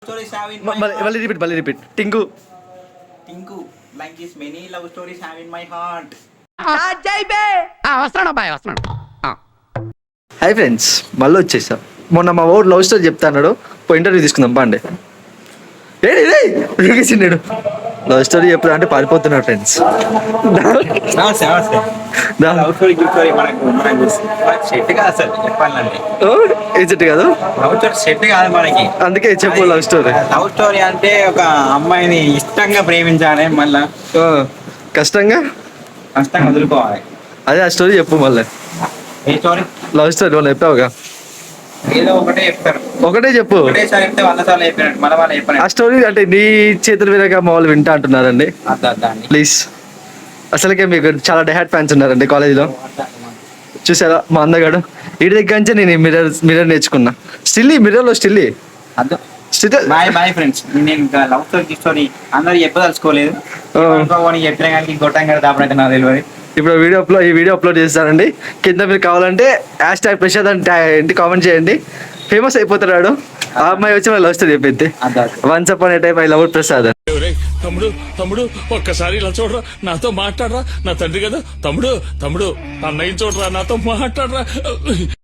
stories have in my heart. మళ్ళీ repeat Tinku Tinku, like this many love stories have in my heart. వస్తున్నాడు అబ్బాయి వస్తున్నాడు. Hi friends, మళ్ళీ వచ్చేసా. మొన్న మా ఊరు లవ్ స్టోరీ చెప్తాడు, ఇంటర్వ్యూ తీసుకుందాం బాండే. రేగేసిండు లవ్ స్టోరీ చెప్తా అంటే పారిపోతున్నాడు ఫ్రెండ్స్. లవ్ స్టోరీ మనకు సెట్ కాదు అసలు చెప్పాలంటే. ఏ చెట్టు కాదు, లవ్ స్టోరీ సెట్ కాదు మనకి. అందుకే చెప్పు లవ్ స్టోరీ. లవ్ స్టోరీ అంటే ఒక అమ్మాయిని ఇష్టంగా ప్రేమించాలి, మళ్ళా కష్టంగా వదులుకోవాలి. అదే ఆ స్టోరీ చెప్పు మళ్ళీ. ఏ స్టోరీ? లవ్ స్టోరీ వాళ్ళు చెప్పావుగా, ఏదో ఒకటే చెప్తారు. ఒకటే చెప్పు. ఒకటేసారి చెప్తే 100 సార్లు చెప్పినట్టు మన వాళ్ళు చెప్పినట్టు. ఆ స్టోరీ అంటే నీ చేతుల మీదగా మా వాళ్ళు వింటా అంటున్నారండి. ప్లీజ్, అసలుకే మీకు చాలా డైహార్డ్ ఫ్యాన్స్ ఉన్నారండి కాలేజీలో. చూసారా మా అందగాడు ఇటు దగ్గర నుంచి నేను మిర్రర్ నేర్చుకున్నా. మిర్రర్లో బాయ్ ఫ్రెండ్స్. నేను ఇంకా లవ్ స్టోరీ అందరూ చెప్పదలుచుకోలేదు. చెప్పిన కానీ గొట్టం కదా దాపడైతే నాకు తెలియదు. ఇప్పుడు ఈ వీడియో అప్లోడ్ చేస్తానండి. కింద మీరు కావాలంటే #ప్రసాద్ అని కామెంట్ చేయండి. ఫేమస్ అయిపోతున్నాడు. ఆ అమ్మాయి వచ్చి మన లవ్ స్టోరీ చెప్పింది. Once upon A time I love Prasad. తమ్ముడు ఒక్కసారి ఇలా చూడరా, నాతో మాట్లాడరా, నా తండ్రి కదా. తమ్ముడు అన్నయ్య చూడరా, నాతో మాట్లాడరా.